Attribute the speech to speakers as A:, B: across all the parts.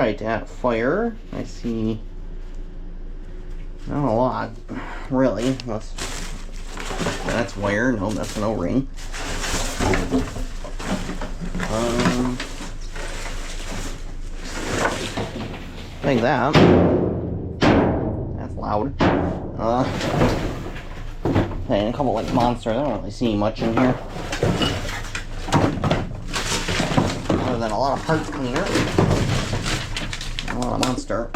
A: Alright, at fire, I see not a lot, really. That's wire. No, that's an O-ring. Like that. That's loud. And a couple like monsters. I don't really see much in here. Other than a lot of parts cleaner. A lot of monster.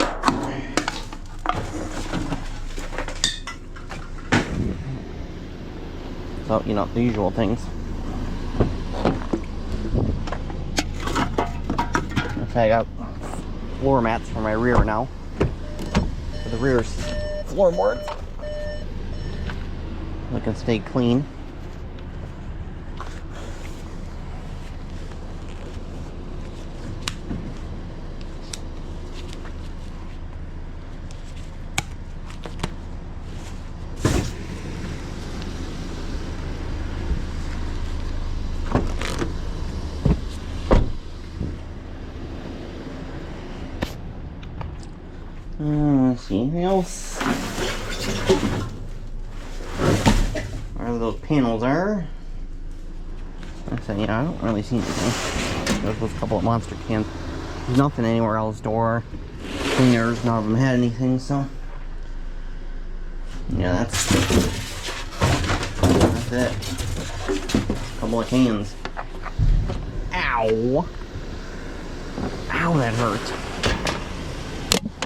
A: So, you know, the usual things. Okay, I got floor mats for my rear now. For the rear floorboards. They can stay clean. Let's see, anything else? Wherever those panels are. I say, yeah, I don't really see anything. There's those couple of monster cans. There's nothing anywhere else. Door, cleaners, none of them had anything, so. Yeah, that's it. Couple of cans. Ow! Ow, that hurt.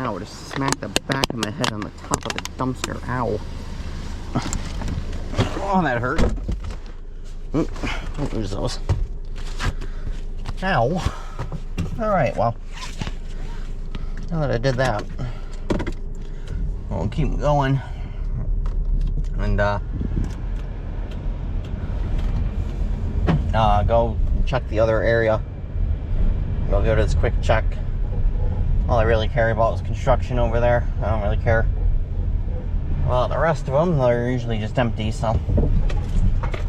A: Ow, just smacked the back of my head on the top of the dumpster. Ow. Oh, that hurt. Don't lose those. Ow. Alright, well. Now that I did that, we'll keep going. And, go check the other area. Go to this quick check. All I really care about is construction over there. I don't really care. Well, the rest of them, they're usually just empty, so.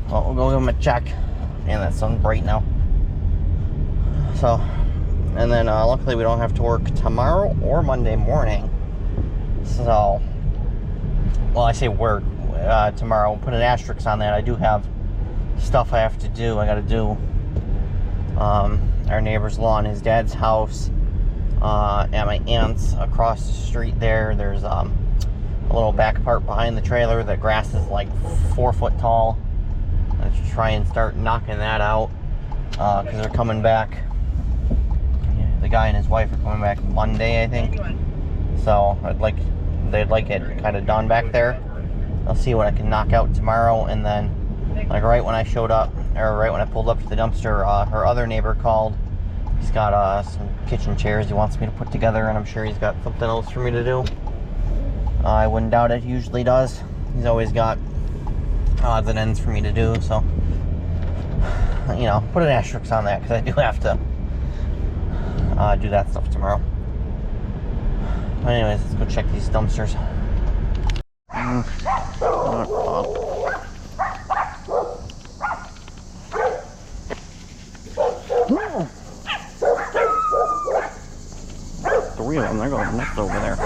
A: Well, we'll go give them a check. Man, that sun's bright now. So, and then luckily we don't have to work tomorrow or Monday morning. So, well, I say work tomorrow. We'll put an asterisk on that. I do have stuff I have to do. I got to do our neighbor's lawn, his dad's house. At my aunt's across the street there's a little back part behind the trailer. The grass is like 4 foot tall. I should try and start knocking that out because they're coming back. The guy and his wife are coming back Monday, I think. So they'd like it kind of done back there. I'll see what I can knock out tomorrow, and then like right when I showed up, or right when I pulled up to the dumpster, her other neighbor called. He's got some kitchen chairs he wants me to put together, and I'm sure he's got something else for me to do. I wouldn't doubt it. He usually does. He's always got odds and ends for me to do, so, you know, put an asterisk on that, because I do have to do that stuff tomorrow. But anyways, let's go check these dumpsters. Three of them, they're going nuts over there.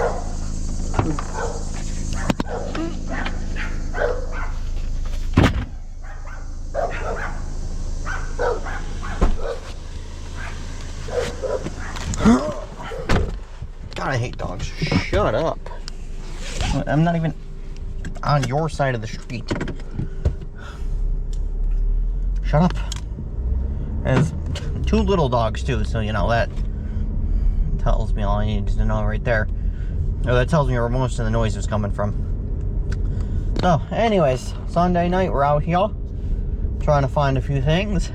A: God, I hate dogs. Shut up. I'm not even on your side of the street. Shut up. There's 2 little dogs too, so you know that tells me all I need to know right there. Or that tells me where most of the noise is coming from. So, anyways, Sunday night we're out here trying to find a few things.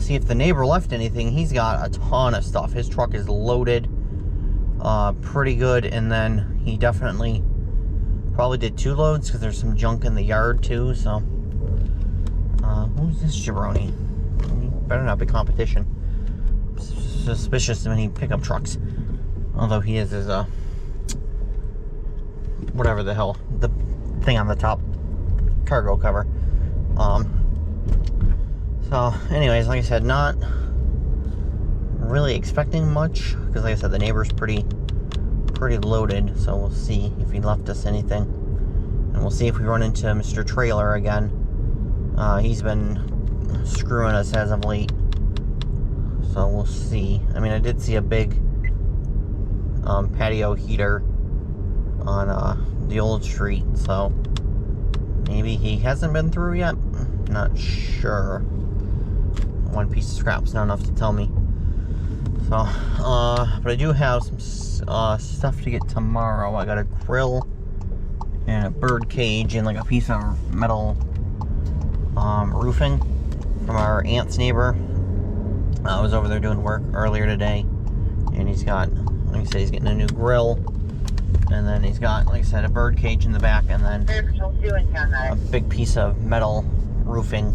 A: See if the neighbor left anything. He's got a ton of stuff. His truck is loaded pretty good, and then he definitely probably did 2 loads because there's some junk in the yard too. So, who's this jabroni? Better not be competition. Suspicious of any pickup trucks, although he is his whatever the hell, the thing on the top, cargo cover. So anyways, like I said, not really expecting much, because like I said, the neighbor's pretty loaded, so we'll see if he left us anything. And we'll see if we run into Mr. Trailer again. He's been screwing us as of late, so we'll see. I mean, I did see a big patio heater on the old street, so maybe he hasn't been through yet. Not sure. One piece of scrap's not enough to tell me. So, but I do have some stuff to get tomorrow. I got a grill and a bird cage and like a piece of metal roofing from our aunt's neighbor. I was over there doing work earlier today, and he's got, like I said, he's getting a new grill, and then he's got, like I said, a bird cage in the back, and then a big piece of metal roofing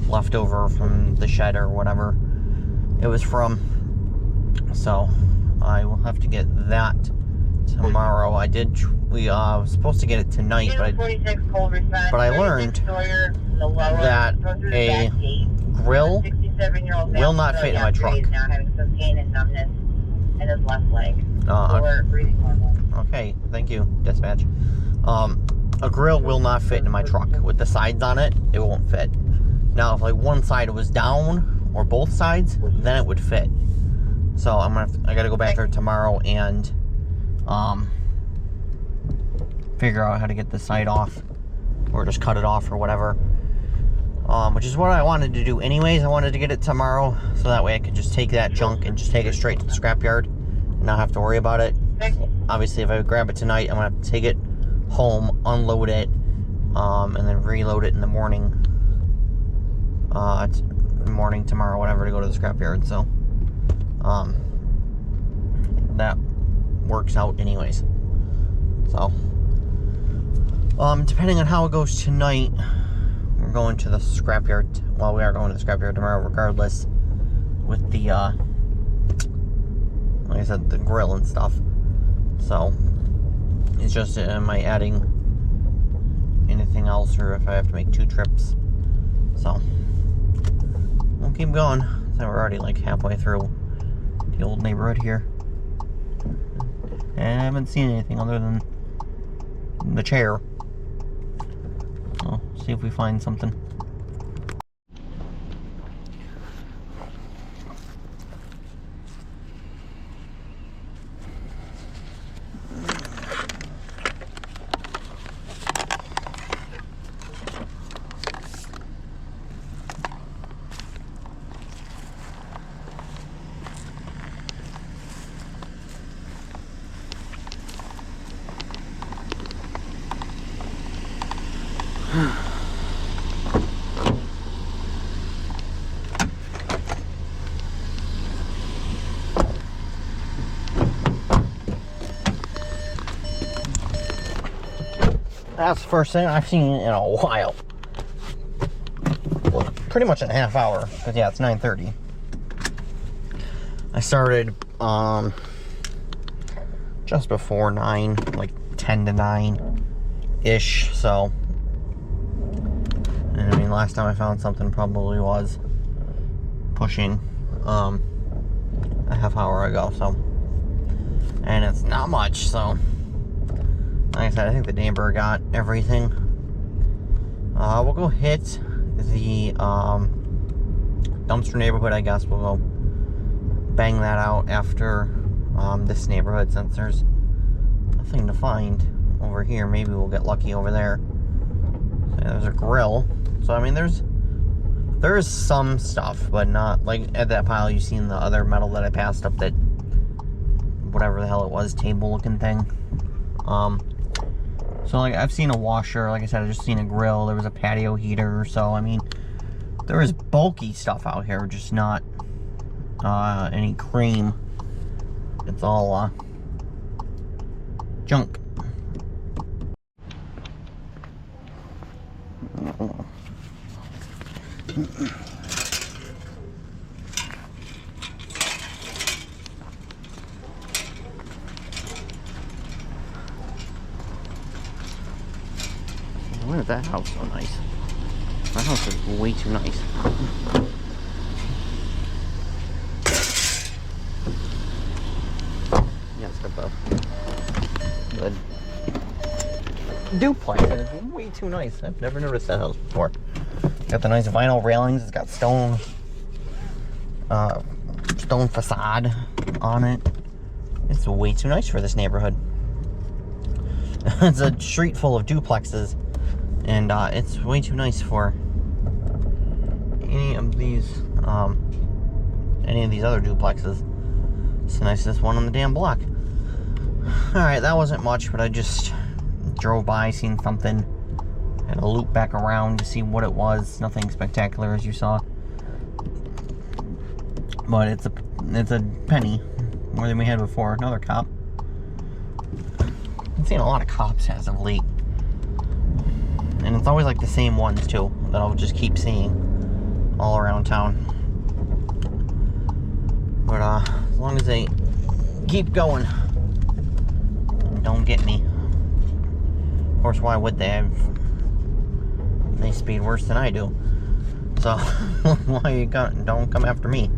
A: left over from the shed or whatever it was from. So I will have to get that tomorrow. We was supposed to get it tonight, but I learned that a grill will not fit in my truck. Okay, thank you, dispatch. A grill will not fit in my truck. With the sides on it, it won't fit. Now, if like one side was down or both sides, then it would fit. So I gotta go back there tomorrow and figure out how to get the side off, or just cut it off or whatever. Which is what I wanted to do anyways. I wanted to get it tomorrow, so that way I could just take that junk and just take it straight to the scrapyard and not have to worry about it. Obviously, if I grab it tonight, I'm gonna have to take it home, unload it, and then reload it in the morning. Morning tomorrow, whatever, to go to the scrapyard. So that works out anyways. So depending on how it goes tonight, we're going to the scrapyard. Well, we are going to the scrapyard tomorrow regardless, with the like I said, the grill and stuff. So it's just am I adding anything else, or if I have to make 2 trips. So we'll keep going. So we're already like halfway through the old neighborhood here, and I haven't seen anything other than the chair. So see if we find something. That's the first thing I've seen in a while. Well, pretty much in a half hour, because yeah, it's 9:30. I started just before 9, like 10 to 9-ish, so. And I mean, last time I found something probably was pushing a half hour ago, so. And it's not much, so. Like I said, I think the neighbor got everything. We'll go hit the dumpster neighborhood, I guess. We'll go bang that out after this neighborhood, since there's nothing to find over here. Maybe we'll get lucky over there. So yeah, there's a grill. So, I mean, there's some stuff, but not, like, at that pile you've seen the other metal that I passed up, that, whatever the hell it was, table-looking thing. So, like, I've seen a washer. Like I said, I've just seen a grill. There was a patio heater. So, I mean, there is bulky stuff out here, just not any cream. It's all junk. Why is that house so nice? That house is way too nice. Yeah, it's got the duplex, and it's way too nice. I've never noticed that house before. Got the nice vinyl railings. It's got stone facade on it. It's way too nice for this neighborhood. It's a street full of duplexes, and it's way too nice for any of these other duplexes. It's the nicest one on the damn block. Alright, that wasn't much, but I just drove by, seen something, had to loop back around to see what it was. Nothing spectacular, as you saw, but it's a penny more than we had before. Another cop. I've seen a lot of cops as of late, and it's always like the same ones too that I'll just keep seeing all around town. But as long as they keep going and don't get me. Of course, why would they? They speed worse than I do, so why you don't come after me?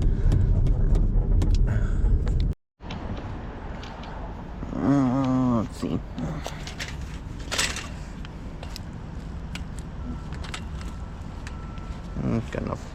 A: Let's see. Good enough.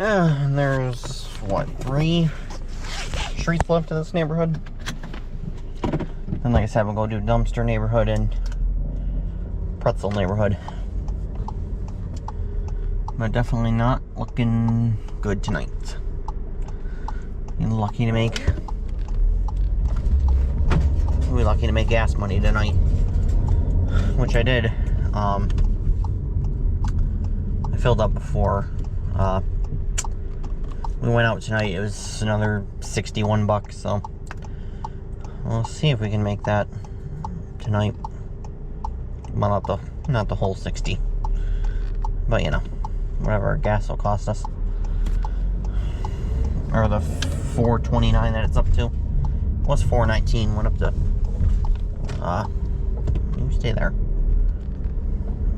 A: And there's, what, 3 streets left in this neighborhood? And like I said, we'll go do dumpster neighborhood and pretzel neighborhood. But definitely not looking good tonight. We're lucky to make gas money tonight, which I did. I filled up before we went out tonight. It was another 61 bucks, so we'll see if we can make that tonight. Well, not the whole 60, but you know, whatever gas will cost us, or the $4.29 that it's up to. It was $4.19, went up to you stay there.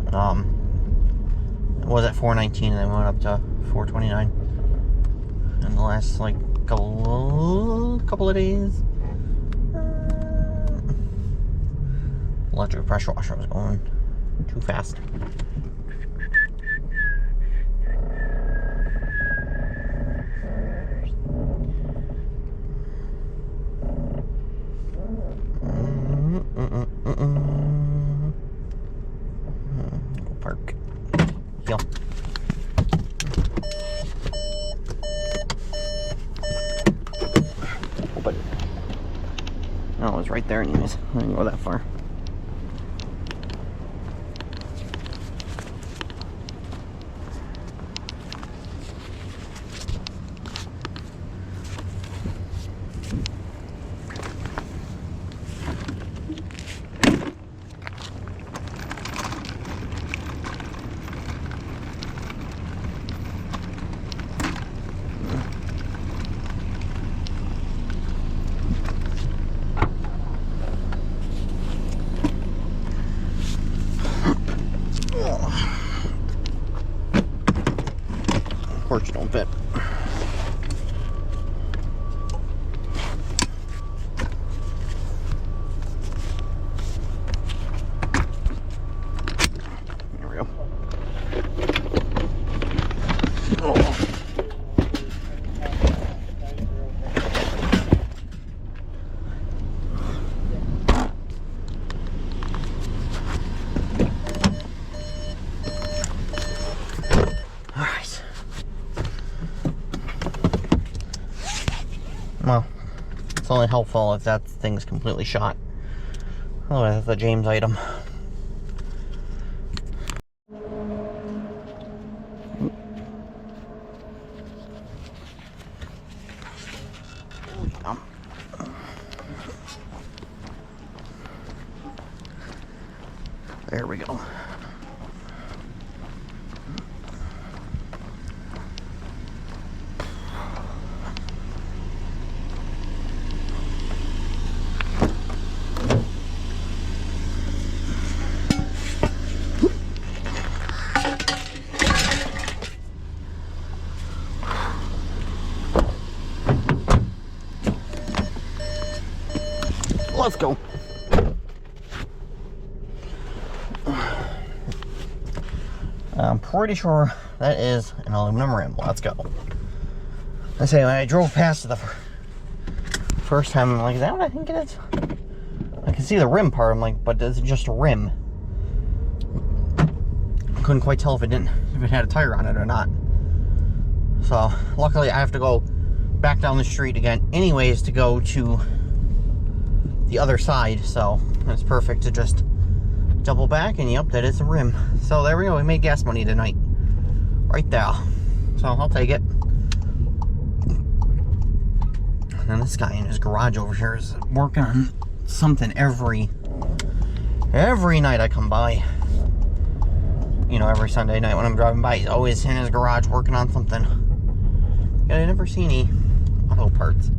A: It was at $4.19 and then went up to $4.29 in the last like couple of days. Electric pressure washer was going too fast. Go park. Yo. Open. Oh, it was right there anyways. I didn't go that far. Of course you don't fit. There we go. Oh. Well, it's only helpful if that thing's completely shot. Otherwise, it's a James item. go. There we go. Let's go. I'm pretty sure that is an aluminum rim. Let's go. I say, when I drove past it the first time, I'm like, is that what I think it is? I can see the rim part. I'm like, but is it just a rim? Couldn't quite tell if it had a tire on it or not. So luckily I have to go back down the street again anyways to go to the other side, so it's perfect to just double back, and yep, that is a rim. So there we go, we made gas money tonight right there, so I'll take it. And then this guy in his garage over here is working on something every night I come by. You know, every Sunday night when I'm driving by, he's always in his garage working on something. Yeah, I never see any auto parts.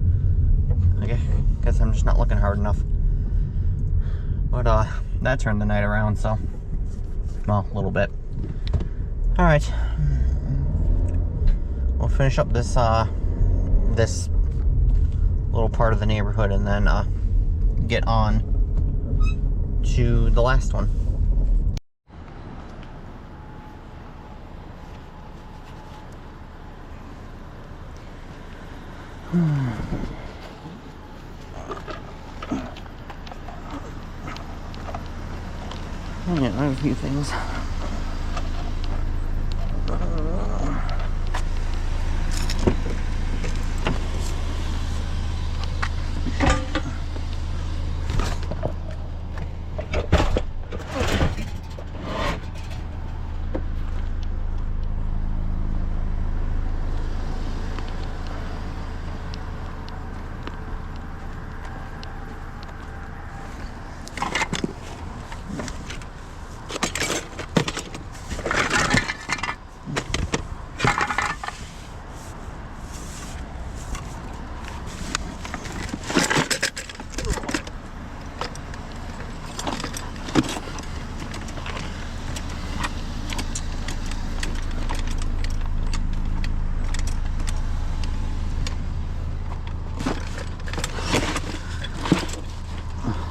A: I guess I'm just not looking hard enough. But that turned the night around, so well, a little bit. All right, we'll finish up this this little part of the neighborhood, and then get on to the last one. Yeah, I have a few things.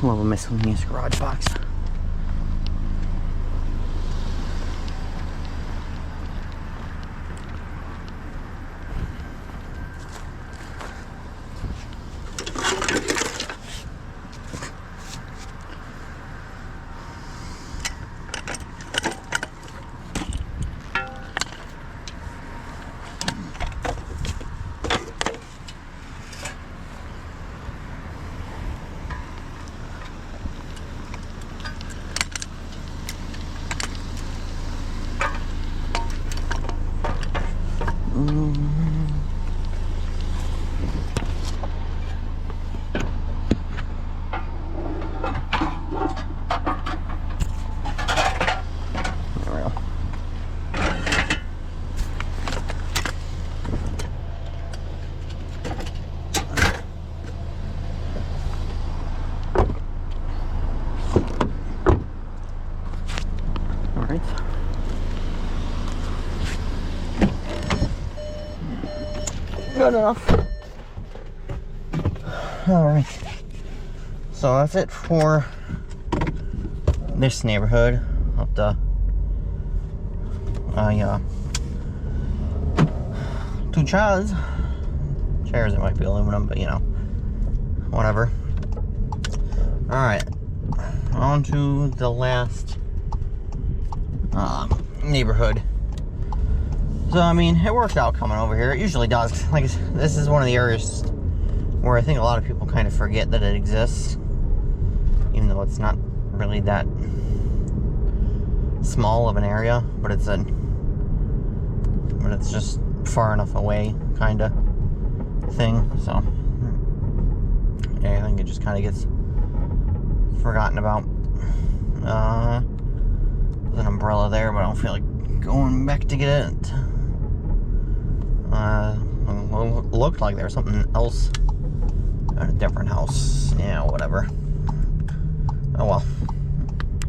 A: Love a miscellaneous garage box. Good enough. All right. So that's it for this neighborhood. I'll have to, two chairs. Chairs, it might be aluminum, but you know, whatever. All right. On to the last neighborhood. So, I mean, it worked out coming over here. It usually does. Like, this is one of the areas where I think a lot of people kind of forget that it exists. Even though it's not really that small of an area. But it's just far enough away, kind of thing. So, I think it just kind of gets forgotten about. There's an umbrella there, but I don't feel like going back to get it. Looked like there was something else at a different house. Yeah, whatever. Oh well.